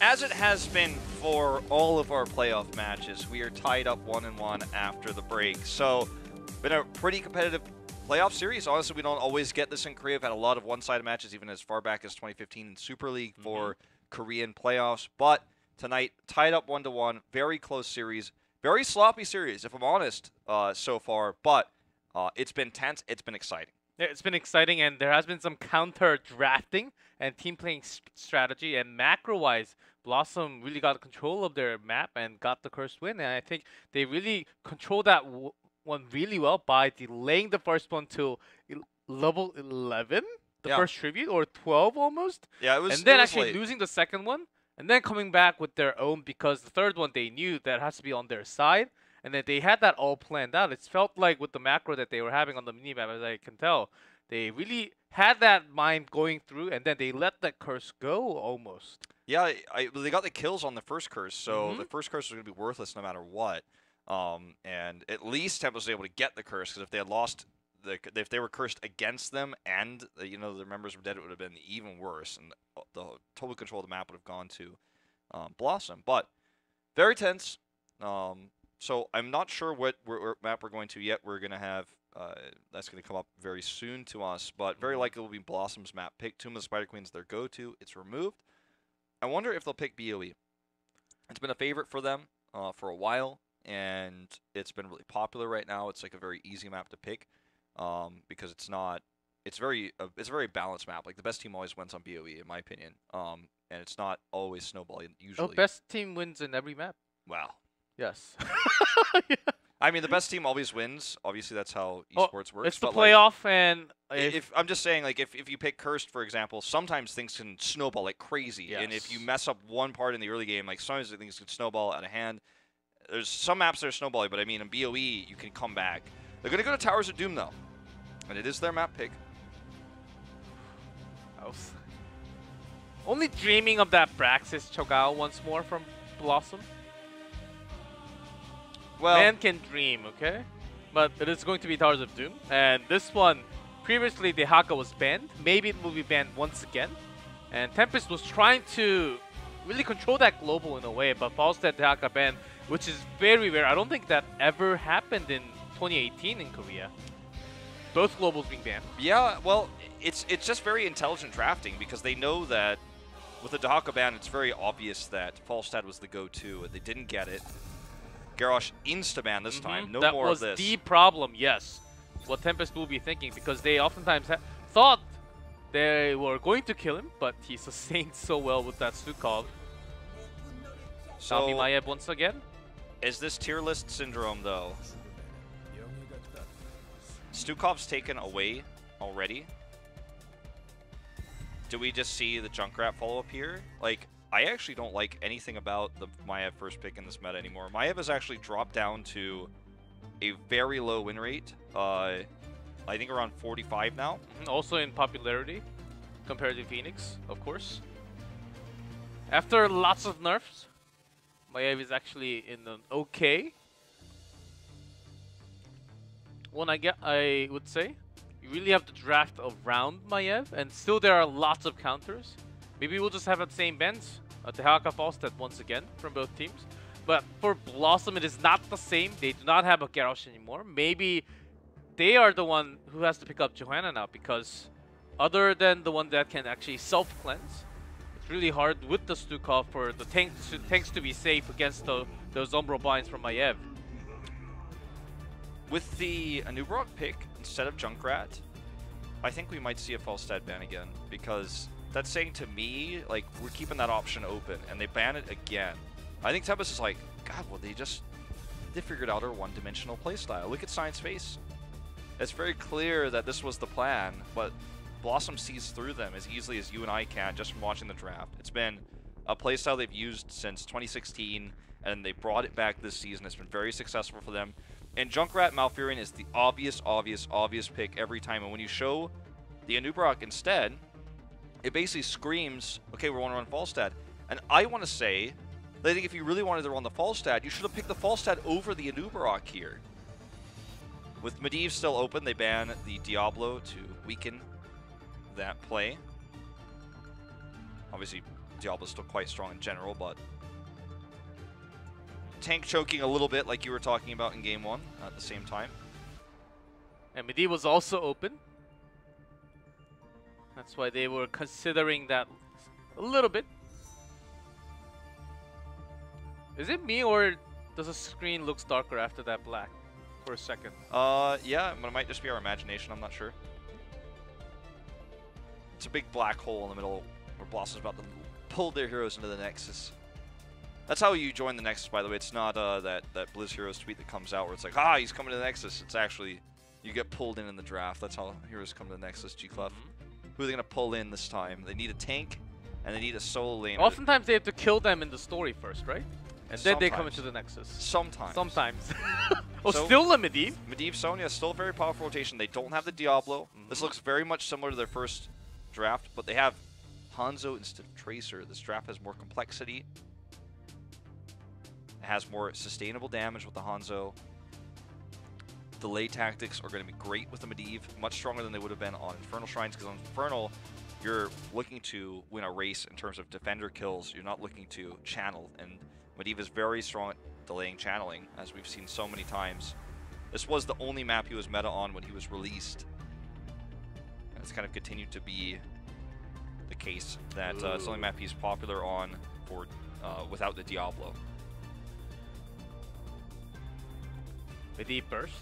as it has been for all of our playoff matches, we are tied up 1-1 after the break. So, been a pretty competitive playoff series. Honestly, we don't always get this in Korea. We've had a lot of one-sided matches, even as far back as 2015 in Super League for Korean playoffs. But tonight, tied up 1-1. Very close series. Very sloppy series, if I'm honest, so far. But it's been tense. It's been exciting. Yeah, it's been exciting, and there has been some counter drafting and team playing strategy. And macro-wise, BlossoM really got control of their map and got the cursed win. And I think they really controlled that one really well by delaying the first one till level 11, the first tribute, or 12 almost. Yeah, it was. And then it was actually late. losing the second one, and then coming back with their own, because the third one they knew that has to be on their side. And that they had that all planned out. It felt like with the macro that they were having on the minimap, as I can tell, they really had that mind going through, and then they let that curse go almost. Yeah, they got the kills on the first curse, so the first curse was going to be worthless no matter what. And at least Tempest was able to get the curse, because if they had lost, if they were cursed against them, and their members were dead, it would have been even worse, and the total control of the map would have gone to BlossoM. But very tense. So I'm not sure what map we're going to yet. We're going to have, that's going to come up very soon to us, but very likely it will be BlossoM's map pick. Tomb of the Spider Queen's their go-to. It's removed. I wonder if they'll pick BOE. It's been a favorite for them for a while, and it's been really popular right now. It's like a very easy map to pick because it's not, it's a very balanced map. Like the best team always wins on BOE, in my opinion, and it's not always snowballing usually. Oh, best team wins in every map. Wow. Yes. Yeah. I mean, the best team always wins. Obviously, that's how esports works. It's the playoff, and if I'm just saying, like, if you pick Cursed, for example, sometimes things can snowball like crazy. Yes. And if you mess up one part in the early game, like, sometimes things can snowball out of hand. There's some maps that are snowballing, but I mean, in BOE, you can come back. They're going to go to Towers of Doom, though. And it is their map pick. I was only dreaming of that Braxis Cho'Gao once more from BlossoM. Well, Man can dream, okay? But it is going to be Towers of Doom. And this one, previously the Haka was banned. Maybe it will be banned once again. And Tempest was trying to really control that global in a way, but Falstad the Haka banned, which is very rare. I don't think that ever happened in 2018 in Korea. Both globals being banned. Yeah, well, it's just very intelligent drafting, because they know that with the Dahaka ban, it's very obvious that Falstad was the go-to, and they didn't get it. Garrosh insta-ban this time. No more of this. That was the problem, yes. What Tempest will be thinking, because they oftentimes thought they were going to kill him, but he sustained so well with that Stukov. So, Maiev once again. Is this tier list syndrome, though? Stukov's taken away already. Do we just see the Junkrat follow-up here? Like, I actually don't like anything about the Maiev first pick in this meta anymore. Maiev has actually dropped down to a very low win rate. I think around 45 now. Also in popularity compared to Phoenix, of course. After lots of nerfs, Maiev is actually in an okay one. I would say you really have to draft around Maiev, and still there are lots of counters. Maybe we'll just have the same bends. Tehaka Falstad once again from both teams. But for BlossoM, it is not the same. They do not have a Garrosh anymore. Maybe they are the one who has to pick up Johanna now, because other than the one that can actually self-cleanse, it's really hard with the Stukov for the tanks to be safe against those Umbral binds from Maiev. With the Anubarak pick instead of Junkrat, I think we might see a Falstad ban again, because that's saying to me, like, we're keeping that option open, and they ban it again. I think Tempest is like, God, well, they figured out our one-dimensional playstyle. Look at Science Face. It's very clear that this was the plan, but BlossoM sees through them as easily as you and I can just from watching the draft. It's been a playstyle they've used since 2016, and they brought it back this season. It's been very successful for them. And Junkrat Malfurion is the obvious pick every time. And when you show the Anubarak instead, it basically screams, okay, we want to run Falstad. And I want to say that I think if you really wanted to run the Falstad, you should have picked the Falstad over the Anubarak here. With Medivh still open, they ban the Diablo to weaken that play. Obviously, Diablo's still quite strong in general, but tank choking a little bit like you were talking about in game 1 at the same time. And Medivh was also open. That's why they were considering that a little bit. Is it me, or does the screen look darker after that black for a second? Yeah, but it might just be our imagination, I'm not sure. It's a big black hole in the middle where BlossoM's about to pull their heroes into the Nexus. That's how you join the Nexus, by the way. It's not that Blizz Heroes tweet that comes out where it's like, ah, he's coming to the Nexus. It's actually, you get pulled in the draft. That's how heroes come to the Nexus, G-Clef. Who are they going to pull in this time? They need a tank, and they need a solo laner. Oftentimes they have to kill them in the story first, right? And then they come into the Nexus. Sometimes. Sometimes. Oh, So, still a Medivh? Medivh Sonya is still a very powerful rotation. They don't have the Diablo. This looks very much similar to their first draft, but they have Hanzo instead of Tracer. This draft has more complexity. It has more sustainable damage with the Hanzo. Delay tactics are going to be great with the Medivh, much stronger than they would have been on Infernal Shrines, because on Infernal, you're looking to win a race in terms of defender kills. You're not looking to channel, and Medivh is very strong at delaying channeling, as we've seen so many times. This was the only map he was meta on when he was released. And it's kind of continued to be the case that it's the only map he's popular on for without the Diablo. Medivh burst.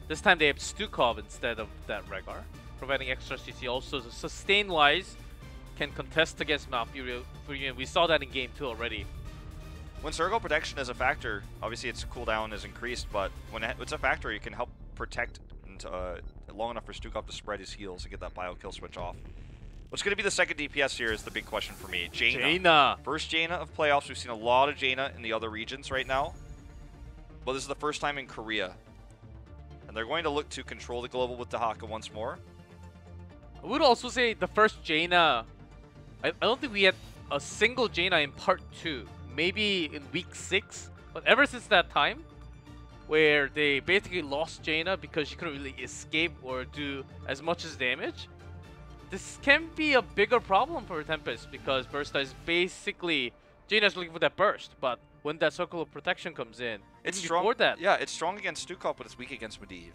This time they have Stukov instead of that Rehgar, providing extra CC. Also, sustain-wise, can contest against Malfurion. We saw that in game 2 already. When Circle Protection is a factor, obviously its cooldown is increased, but when it's a factor, you can help protect long enough for Stukov to spread his heals and get that bio kill switch off. What's going to be the second DPS here is the big question for me. Jaina. First Jaina of playoffs. We've seen a lot of Jaina in the other regions right now, but this is the first time in Korea. And they're going to look to control the global with Dehaka once more. I would also say the first Jaina, I don't think we had a single Jaina in part 2. Maybe in week 6, but ever since that time, where they basically lost Jaina because she couldn't really escape or do as much as damage, this can be a bigger problem for Tempest, because Bursta is basically, Jaina's looking for that burst, but when that Circle of Protection comes in, it's strong. That. Yeah, it's strong against Stukov, but it's weak against Medivh.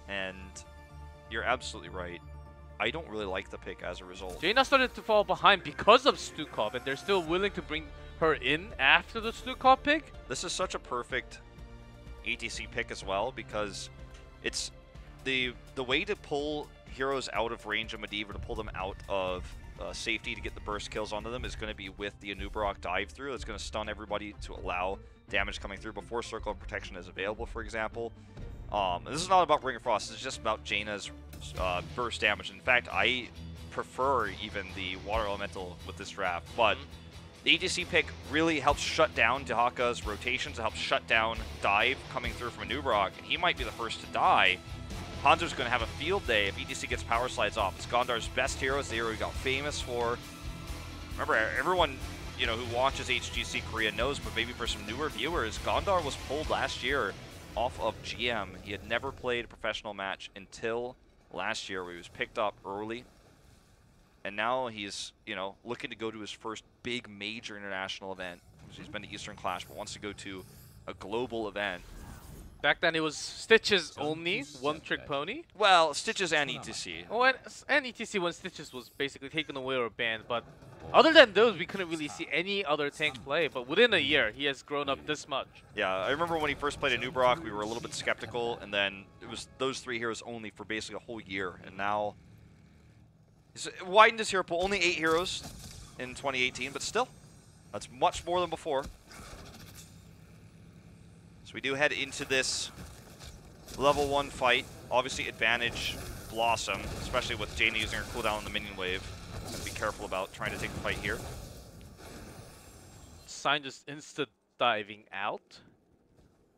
And you're absolutely right. I don't really like the pick as a result. Jaina started to fall behind because of Stukov, and they're still willing to bring her in after the Stukov pick. This is such a perfect ATC pick as well, because it's the way to pull heroes out of range of Medivh, or to pull them out of safety to get the burst kills onto them, is going to be with the Anubarak dive through. It's going to stun everybody to allow damage coming through before Circle of Protection is available, for example. This is not about Ring of Frost. This is just about Jaina's burst damage. In fact, I prefer even the Water Elemental with this draft, but the ATC pick really helps shut down Dehaka's rotations. It helps shut down dive coming through from Anubarak, and he might be the first to die. Hanzo's going to have a field day if ETC gets power slides off. It's Gondar's best hero. It's the hero he got famous for. Remember, everyone who watches HGC Korea knows, but maybe for some newer viewers, Gondar was pulled last year off of GM. He had never played a professional match until last year, where he was picked up early. And now he's, looking to go to his first big major international event. He's been to Eastern Clash, but wants to go to a global event. Back then it was Stitches only, one-trick pony. Well, Stitches and ETC. Oh, and ETC when Stitches was basically taken away or banned, but other than those, we couldn't really see any other tank play. But within a year, he has grown up this much. Yeah, I remember when he first played Anubarak, we were a little bit skeptical, and then it was those 3 heroes only for basically a whole year, and now he's widened his hero pool. Only 8 heroes in 2018, but still, that's much more than before. So we do head into this level 1 fight. Obviously advantage BlossoM, especially with Jaina using her cooldown on the minion wave. Gotta be careful about trying to take the fight here. Sign just insta-diving out.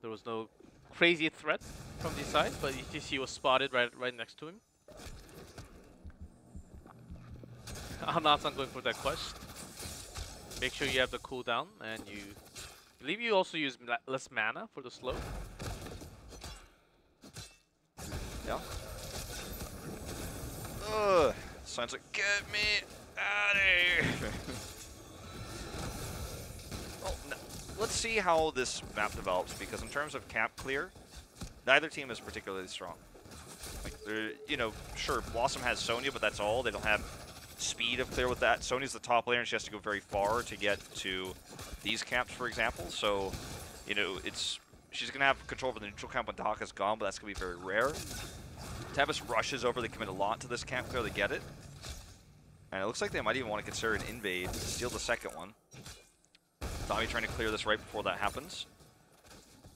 There was no crazy threat from the side, but ETC was spotted right next to him. Hanatsan going for that quest. Make sure you have the cooldown, and I believe you also use less mana for the slow. Yeah. Sounds like, get me out of here. Well, let's see how this map develops, because in terms of camp clear, neither team is particularly strong. Like, you know, sure, BlossoM has Sonya, but that's all. They don't have speed of clear with that. Sonya's the top laner, and she has to go very far to get to these camps, for example. So, you know, she's going to have control over the neutral camp when Daka's gone, but that's going to be very rare. Tempest rushes over. They commit a lot to this camp clear. They get it. And it looks like they might even want to consider an invade to steal the second one. Dami trying to clear this right before that happens.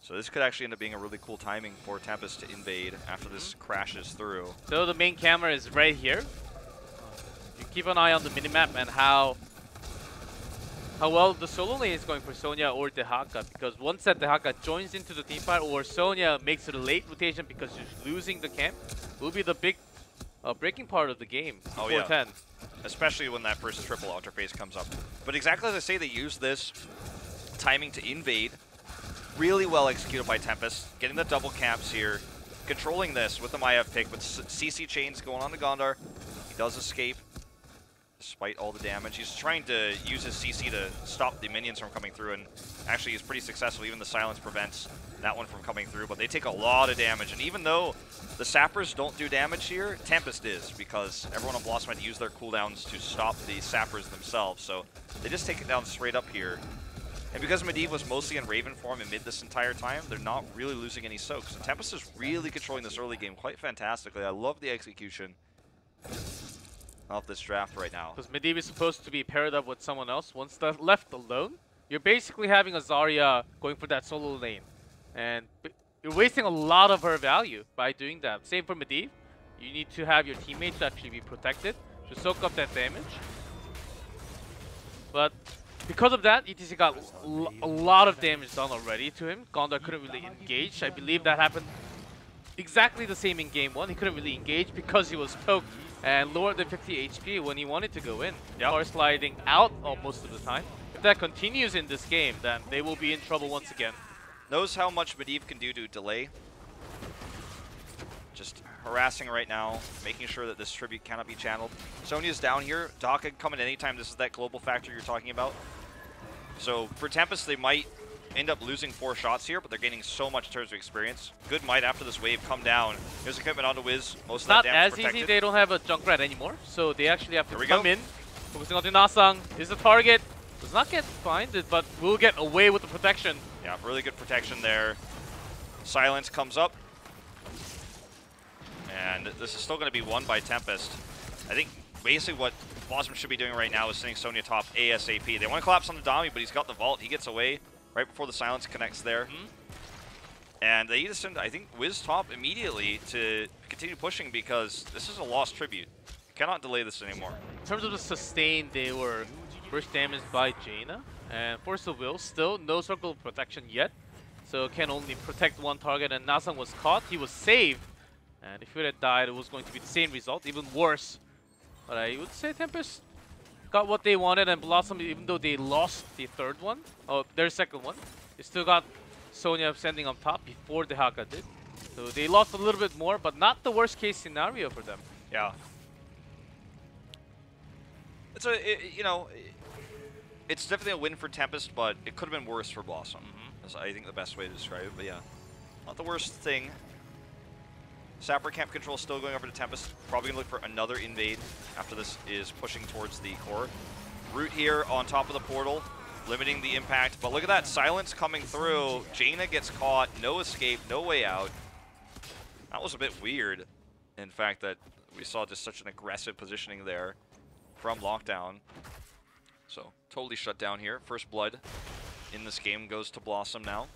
So this could actually end up being a really cool timing for Tempest to invade after this crashes through. So the main camera is right here. You keep an eye on the minimap and how well the solo lane is going for Sonya or Dehaka, because once that Dehaka joins into the teamfight or Sonya makes it a late rotation because she's losing the camp, will be the big breaking part of the game. Oh, 4-10. yeah. Especially when that first triple altar phase comes up. But exactly as I say, they use this timing to invade. Really well executed by Tempest. Getting the double camps here. Controlling this with the Maiev pick, with CC chains going on to Gondar. He does escape, despite all the damage. He's trying to use his CC to stop the minions from coming through, and actually he's pretty successful. Even the silence prevents that one from coming through, but they take a lot of damage. And even though the sappers don't do damage here, Tempest is, because everyone on BlossoM had to use their cooldowns to stop the sappers themselves. So they just take it down straight up here. And because Medivh was mostly in Raven form in mid this entire time, they're not really losing any soaks. And Tempest is really controlling this early game quite fantastically. I love the execution of this draft right now. Because Medivh is supposed to be paired up with someone else. Once they're left alone, you're basically having a Zarya going for that solo lane. And you're wasting a lot of her value by doing that. Same for Medivh. You need to have your teammates actually be protected to soak up that damage. But because of that, ETC got a lot of damage done already to him. Gondar couldn't really engage. I believe that happened exactly the same in game 1. He couldn't really engage because he was poked and lower than 50 HP when he wanted to go in. Power sliding out most of the time. If that continues in this game, then they will be in trouble once again. Knows how much Medivh can do to delay. Just harassing right now, making sure that this tribute cannot be channeled. Sonya's down here. Daka can come in anytime. This is that global factor you're talking about. So for Tempest, they might end up losing 4 shots here, but they're gaining so much in terms of experience. Good might after this wave come down. Here's a commitment onto Wiz. Most of that damage Not as protected. easy. They don't have a Junkrat anymore, so they actually have to come in. Focusing on the Nasang. Is the target. Does not get blinded, but will get away with the protection. Yeah, really good protection there. Silence comes up. And this is still going to be won by Tempest. I think basically what BlossoM should be doing right now is sending Sonya top ASAP. They want to collapse on the Dami, but he's got the vault. He gets away right before the silence connects there. And they need to send, I think, Wiz top immediately to continue pushing, because this is a lost tribute. You cannot delay this anymore. In terms of the sustain, they were first damaged by Jaina. And Force of Will, still no circle of protection yet. So can only protect one target, and Nasang was caught. He was saved. And if he had died, it was going to be the same result, even worse. But I would say Tempest got what they wanted, and BlossoM, even though they lost the third one, their second one, they still got Sonya sending on top before Dehaka did. So they lost a little bit more, but not the worst case scenario for them. Yeah. It's it's definitely a win for Tempest, but it could have been worse for BlossoM. That's, I think, the best way to describe it. But yeah, not the worst thing. Sapper camp control still going over to Tempest. Probably going to look for another invade after this is pushing towards the core. Root here on top of the portal, limiting the impact. But look at that, silence coming through. Jaina gets caught, no escape, no way out. That was a bit weird, in fact, that we saw just such an aggressive positioning there from Lockdown. So, totally shut down here. First blood in this game goes to BlossoM now.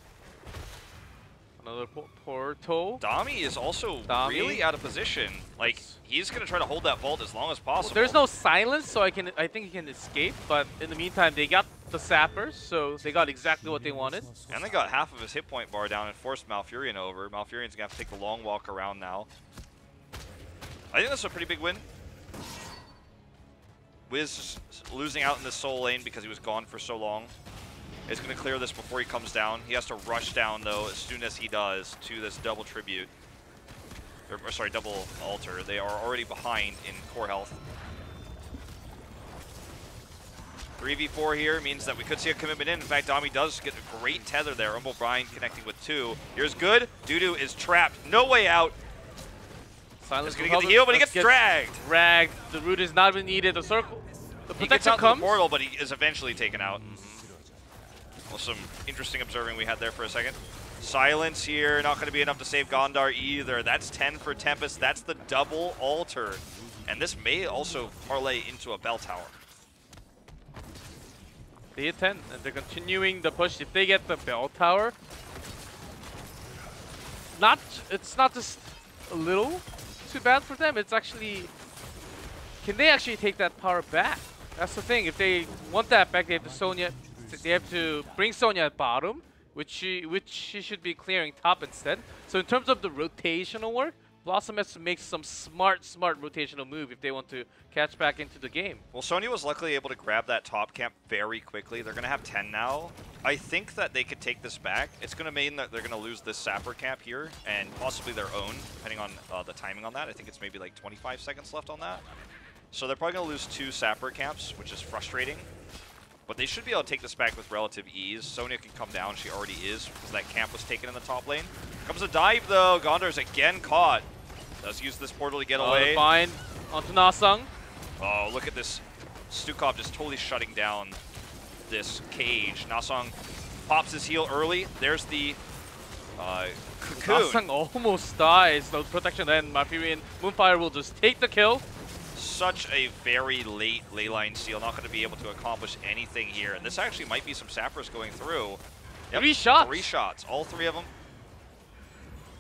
Another portal. Dami is also really out of position. Like, he's going to try to hold that vault as long as possible. Well, there's no silence, so I think he can escape. But in the meantime, they got the sappers, so they got exactly what they wanted. And they got half of his hit point bar down and forced Malfurion over. Malfurion's going to have to take the long walk around now. I think that's a pretty big win. Wiz losing out in the soul lane because he was gone for so long. He's going to clear this before he comes down. He has to rush down, though, as soon as he does, to this double tribute. Or sorry, double altar. They are already behind in core health. 3v4 here means that we could see a commitment in. In fact, Dami does get a great tether there. Rumble Brian connecting with 2. Here's good. Dudu is trapped. No way out. Silence He's going to get the heal, but he gets dragged. Dragged. The root is not even needed. The circle. The He gets protection out comes. the portal, but he is eventually taken out. Well, some interesting observing we had there for a second. Silence here. Not going to be enough to save Gondar either. That's 10 for Tempest. That's the double altar. And this may also parlay into a bell tower. They hit 10, and they're continuing the push. If they get the bell tower, it's not just a little too bad for them. It's actually, can they actually take that power back? That's the thing. If they want that back, they have to bring Sonya at bottom, which she should be clearing top instead. So in terms of the rotational work, BlossoM has to make some smart rotational move if they want to catch back into the game. Well, Sonya was luckily able to grab that top camp very quickly. They're going to have 10 now. I think that they could take this back. It's going to mean that they're going to lose this Sapper camp here and possibly their own, depending on the timing on that. I think it's maybe like 25 seconds left on that. So they're probably going to lose 2 Sapper camps, which is frustrating. But they should be able to take this back with relative ease. Sonya can come down. She already is because that camp was taken in the top lane. Comes a dive, though. Gondar's again caught. Does use this portal to get away. Bind onto NaSung. Oh, look at this. Stukov just totally shutting down this cage. NaSung pops his heal early. There's the cocoon. NaSung almost dies. No protection, and Malfurion Moonfire will just take the kill. Such a very late leyline seal. Not going to be able to accomplish anything here. And this actually might be some sappers going through. Yep, 3 shots. 3 shots. All 3 of them.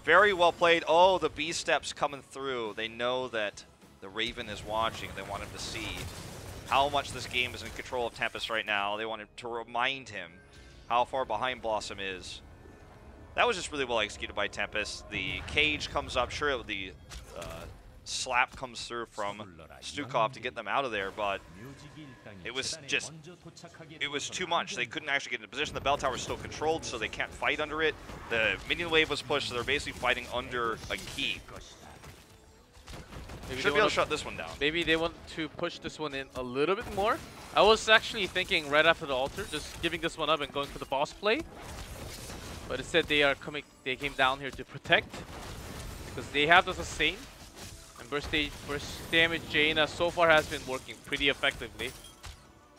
Very well played. Oh, the B steps coming through. They know that the Raven is watching. They want him to see how much this game is in control of Tempest right now. They want to remind him how far behind BlossoM is. That was just really well executed by Tempest. The cage comes up. Sure, the slap comes through from Stukov to get them out of there, but it was too much. They couldn't actually get into position. The bell tower is still controlled, so they can't fight under it. The minion wave was pushed, so they're basically fighting under a keep. Should be able to shut this one down. Maybe they want to push this one in a little bit more. I was actually thinking right after the altar, just giving this one up and going for the boss play. But instead they came down here to protect, because they have the sustain. And burst damage Jaina so far has been working pretty effectively.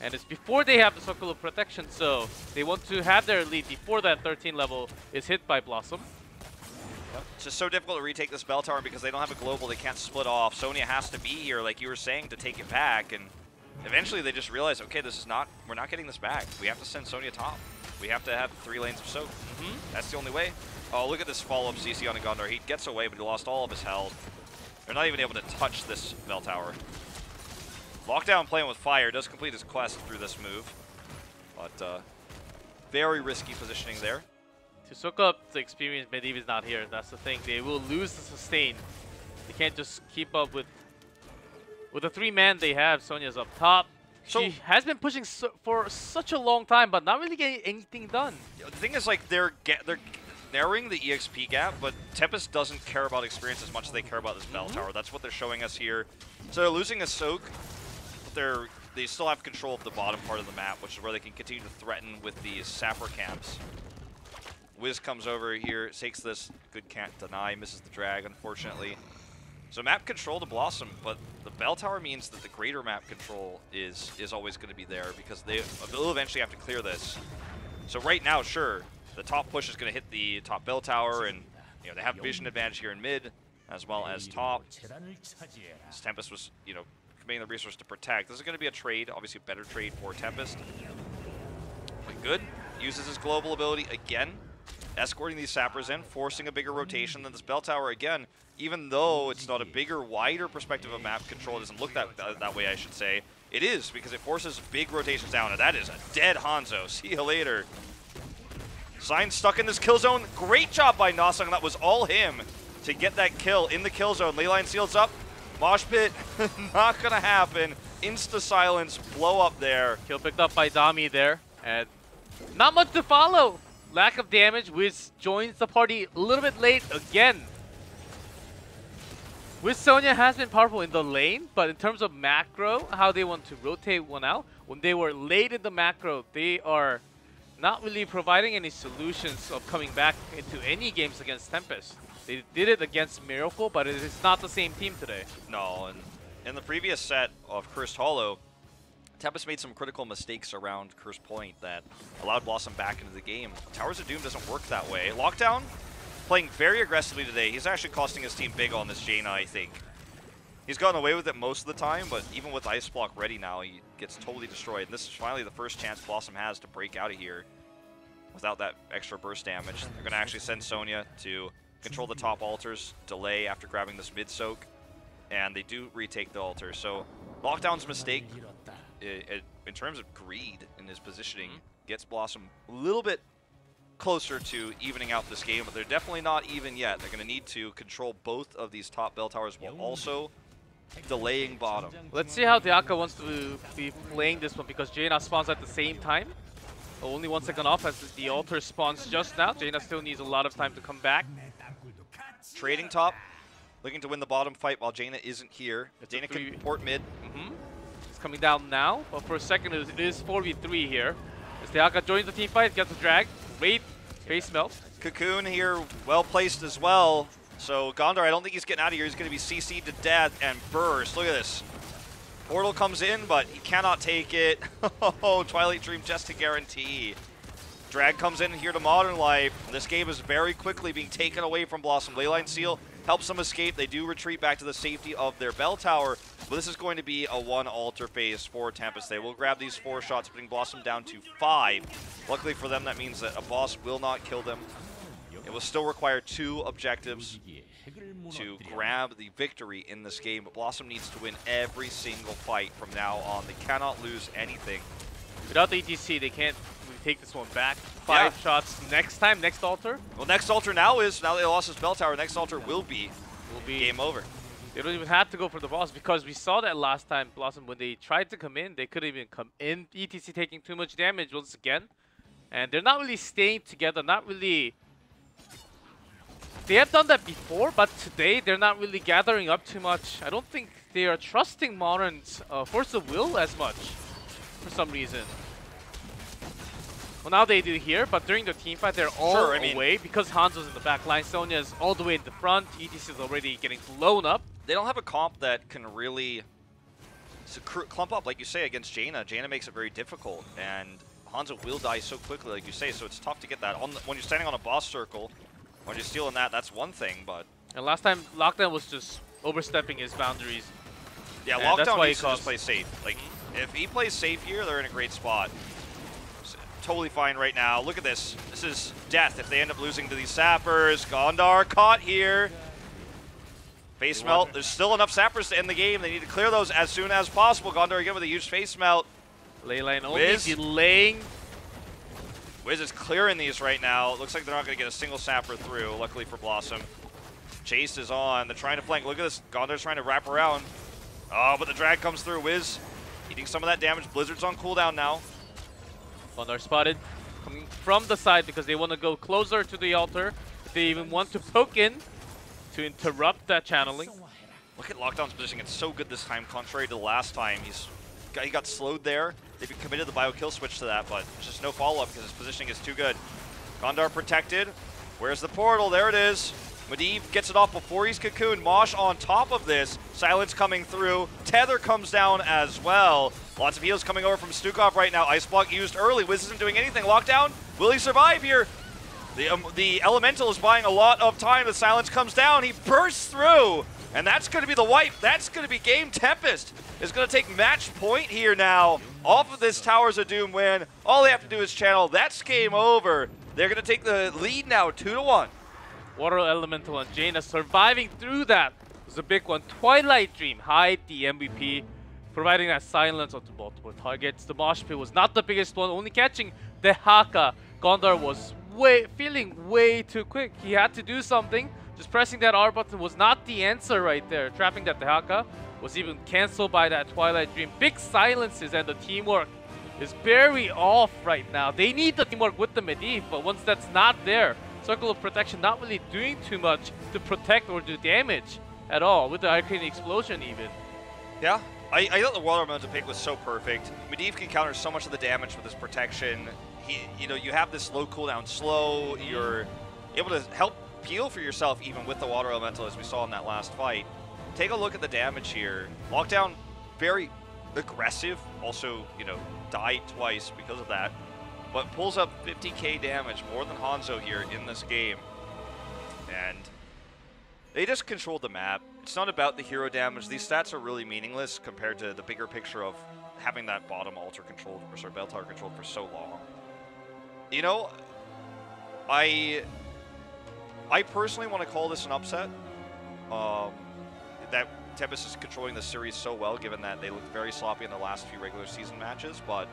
And it's before they have the circle of protection, so they want to have their lead before that 13 level is hit by BlossoM. It's just so difficult to retake this bell tower because they don't have a global. They can't split off. Sonya has to be here, like you were saying, to take it back. And eventually they just realize, okay, we're not getting this back. We have to send Sonya top. We have to have 3 lanes of soak. That's the only way. Oh, look at this follow-up CC on a Gondar. He gets away, but he lost all of his health. They're not even able to touch this bell tower. Lockdown playing with fire does complete his quest through this move. But very risky positioning there. To soak up the experience, Medivh is not here. That's the thing. They will lose the sustain. They can't just keep up with the 3-man they have. Sonya's up top. So she has been pushing for such a long time, but not really getting anything done. The thing is, like, they're narrowing the EXP gap, but Tempest doesn't care about experience as much as they care about this bell tower. That's what they're showing us here. So they're losing a soak, but they still have control of the bottom part of the map, which is where they can continue to threaten with these sapper camps. Wiz comes over here, takes this, good can't deny, misses the drag, unfortunately. So map control to BlossoM, but the bell tower means that the greater map control is always going to be there, because they'll eventually have to clear this. So right now, sure, the top push is going to hit the top bell tower, and they have vision advantage here in mid, as well as top. As Tempest was, committing the resource to protect. This is going to be a trade, obviously a better trade for Tempest. But good, uses his global ability again, escorting these sappers in, forcing a bigger rotation than this bell tower again. Even though it's not a bigger, wider perspective of map control, it doesn't look that way, I should say. It is, because it forces big rotations down, and that is a dead Hanzo. See you later. Sign stuck in this kill zone. Great job by NaSung. That was all him to get that kill in the kill zone. Leyline seals up. Mosh pit, not gonna happen. Insta silence, blow up there. Kill picked up by Dami there, and not much to follow. Lack of damage. Wiz joins the party a little bit late again. With Sonya has been powerful in the lane, but in terms of macro, how they want to rotate one out, when they were late in the macro, they are not really providing any solutions of coming back into any games against Tempest. They did it against Miracle, but it is not the same team today. No, and in the previous set of Cursed Hollow, Tempest made some critical mistakes around Cursed Point that allowed BlossoM back into the game. Towers of Doom doesn't work that way. Lockdown, playing very aggressively today. He's actually costing his team big on this Jaina, I think. He's gotten away with it most of the time, but even with Ice Block ready now, he gets totally destroyed. And this is finally the first chance BlossoM has to break out of here without that extra burst damage. They're going to actually send Sonya to control the top altars, delay after grabbing this mid soak, and they do retake the altar. So Lockdown's mistake, in terms of greed in his positioning, gets BlossoM a little bit closer to evening out this game, but they're definitely not even yet. They're going to need to control both of these top bell towers while also delaying bottom. Let's see how Deaka wants to be playing this one, because Jaina spawns at the same time. Only 1 second off as the altar spawns just now. Jaina still needs a lot of time to come back. Trading top, looking to win the bottom fight while Jaina isn't here. Jaina can port mid. It's coming down now, but for a second it is 4v3 here. As Deaka joins the team fight, gets a drag. Great face melt. Cocoon here, well placed as well. So Gondar, I don't think he's getting out of here. He's going to be CC'd to death and burst. Look at this. Portal comes in, but he cannot take it. Oh, Twilight Dream just to guarantee. Drag comes in here to Modern Life. This game is very quickly being taken away from BlossoM. Leyline Seal helps them escape. They do retreat back to the safety of their bell tower, but this is going to be a 1 altar phase for Tempest. They will grab these 4 shots, putting BlossoM down to 5. Luckily for them, that means that a boss will not kill them. It will still require 2 objectives to grab the victory in this game, but BlossoM needs to win every single fight from now on. They cannot lose anything. Without the ETC, they can't really take this one back. 5 shots next time, next altar. Well, next altar now they lost his bell tower. Next altar will be game over. They don't even have to go for the boss, because we saw that last time, BlossoM, when they tried to come in, they couldn't even come in. ETC taking too much damage once again. And they're not really staying together, not really... They have done that before, but today they're not really gathering up too much. I don't think they are trusting Modern's Force of Will as much, for some reason. Well, now they do here, but during the team fight, they're all away because Hanzo's in the back line. Sonya's all the way in the front. ETC is already getting blown up. They don't have a comp that can really clump up, like you say, against Jaina. Jaina makes it very difficult, and Hanzo will die so quickly, like you say, so it's tough to get that. When you're standing on a boss circle, when you're stealing that, that's one thing, but... And last time, Lockdown was just overstepping his boundaries. Yeah, Lockdown needs to just play safe. Like, if he plays safe here, they're in a great spot. It's totally fine right now. Look at this. This is death if they end up losing to these sappers. Gondar caught here. Face melt. There's still enough sappers to end the game. They need to clear those as soon as possible. Gondar again with a huge face melt. Leyline only delaying. Wiz is clearing these right now. It looks like they're not going to get a single sapper through, luckily for BlossoM. Chase is on. They're trying to flank. Look at this. Gondar's trying to wrap around. Oh, but the drag comes through. Wiz eating some of that damage. Blizzard's on cooldown now. Gondar spotted. Coming from the side because they want to go closer to the altar. If they even want to poke in to interrupt that channeling. Look at Lockdown's positioning. It's so good this time, contrary to the last time. He got slowed there. They've committed the bio kill switch to that, but there's just no follow-up because his positioning is too good. Gondar protected. Where's the portal? There it is. Medivh gets it off before he's cocooned. Mosh on top of this. Silence coming through. Tether comes down as well. Lots of heals coming over from Stukov right now. Ice Block used early. Wiz isn't doing anything. Lockdown. Will he survive here? The Elemental is buying a lot of time. The silence comes down. He bursts through. And that's going to be the wipe. That's going to be game. Tempest is going to take match point here now off of this Towers of Doom win. All they have to do is channel. That's game over. They're going to take the lead now, 2-1. Water Elemental and Jaina surviving through that was a big one. Twilight Dream hide the MVP, providing that silence onto multiple targets. The mosh pit was not the biggest one, only catching the Haka. Gondar was feeling way too quick. He had to do something. Just pressing that R button was not the answer right there. Trapping that Dehaka was even cancelled by that Twilight Dream. Big silences, and the teamwork is very off right now. They need the teamwork with the Medivh, but once that's not there, Circle of Protection not really doing too much to protect or do damage. at all, with the Arcane Explosion even. Yeah, I thought the Water Elemental pick was so perfect. Medivh can counter so much of the damage with his protection. You have this low cooldown slow. You're able to help peel for yourself even with the Water Elemental, as we saw in that last fight. Take a look at the damage here. Lockdown, very aggressive. Also, died twice because of that. But pulls up 50k damage, more than Hanzo here in this game. And they just controlled the map. It's not about the hero damage. These stats are really meaningless compared to the bigger picture of having that bottom altar controlled, or sorry, bell tower controlled for so long. I personally want to call this an upset. That Tempest is controlling the series so well, given that they looked very sloppy in the last few regular season matches, but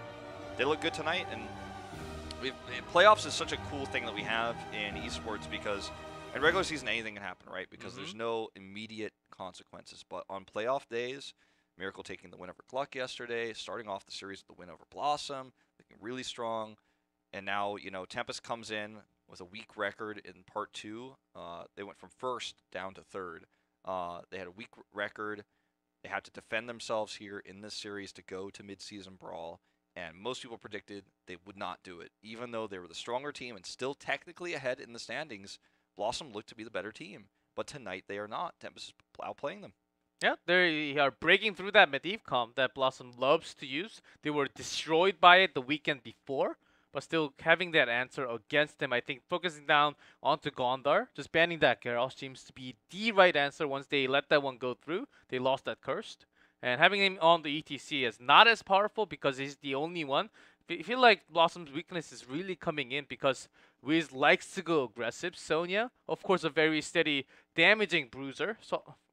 they look good tonight. And playoffs is such a cool thing that we have in esports, because in regular season anything can happen, right? Because there's no immediate consequences. But on playoff days, Miracle taking the win over Gluck yesterday, starting off the series with the win over BlossoM, looking really strong. And now, Tempest comes in with a weak record in part 2. They went from first down to third. They had a weak record. They had to defend themselves here in this series to go to mid-season brawl. And most people predicted they would not do it. Even though they were the stronger team and still technically ahead in the standings, BlossoM looked to be the better team. But tonight they are not. Tempest is outplaying them. Yeah, they are breaking through that Medivh comp that BlossoM loves to use. They were destroyed by it the weekend before, but still having that answer against them. I think focusing down onto Gondar, just banning that Garrosh seems to be the right answer. Once they let that one go through, they lost that Cursed. And having him on the ETC is not as powerful because he's the only one. I feel like BlossoM's weakness is really coming in because Wiz likes to go aggressive. Sonya, of course, a very steady damaging bruiser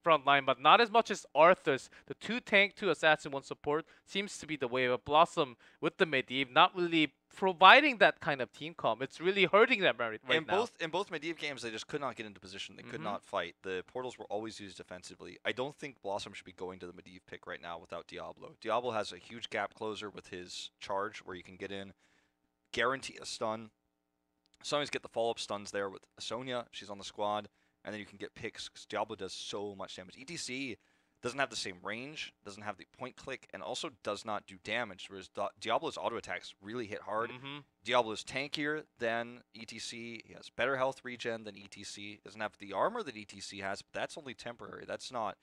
front line, but not as much as Arthas. The 2 tank, 2 assassin, 1 support seems to be the way of BlossoM with the Medivh, not really providing that kind of team comp. It's really hurting them right now. In both Medivh games, they just could not get into position. They could not fight. The portals were always used defensively. I don't think BlossoM should be going to the Medivh pick right now without Diablo. Diablo has a huge gap closer with his charge, where you can get in, guarantee a stun. Sometimes get the follow-up stuns there with Sonya. She's on the squad. And then you can get picks, because Diablo does so much damage. ETC doesn't have the same range, doesn't have the point click, and also does not do damage, whereas Diablo's auto attacks really hit hard. Diablo's tankier than ETC. He has better health regen than ETC. Doesn't have the armor that ETC has, but that's only temporary. That's not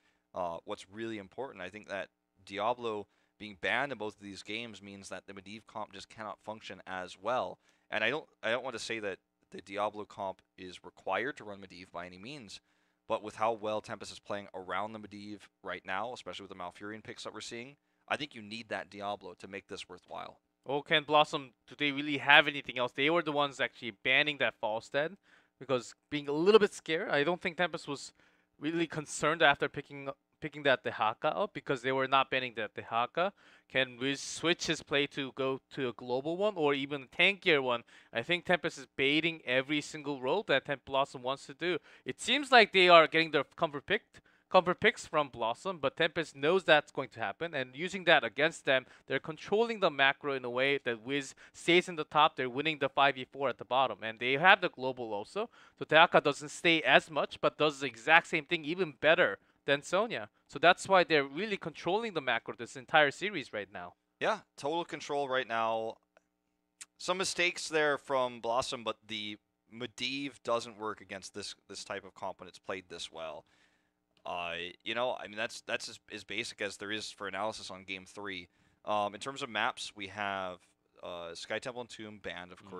what's really important. I think that Diablo being banned in both of these games means that the Medivh comp just cannot function as well. And I don't want to say that the Diablo comp is required to run Medivh by any means, but with how well Tempest is playing around the Medivh right now, especially with the Malfurion picks that we're seeing, I think you need that Diablo to make this worthwhile. Oh, can BlossoM, do they really have anything else? They were the ones actually banning that Falstead because being a little bit scared. I don't think Tempest was really concerned after picking that Dehaka up because they were not banning that Dehaka. Can Wiz switch his play to go to a global one or even a tankier one? I think Tempest is baiting every single role that BlossoM wants to do. It seems like they are getting their comfort picks from BlossoM, but Tempest knows that's going to happen, and using that against them, they're controlling the macro in a way that Wiz stays in the top, they're winning the 5v4 at the bottom, and they have the global also, so Dehaka doesn't stay as much, but does the exact same thing even better than Sonya. So that's why they're really controlling the macro this entire series right now. Yeah, total control right now. Some mistakes there from BlossoM, but the Medivh doesn't work against this type of comp when it's played this well. I mean, that's as basic as there is for analysis on Game 3. In terms of maps, we have Sky Temple and Tomb banned, of course.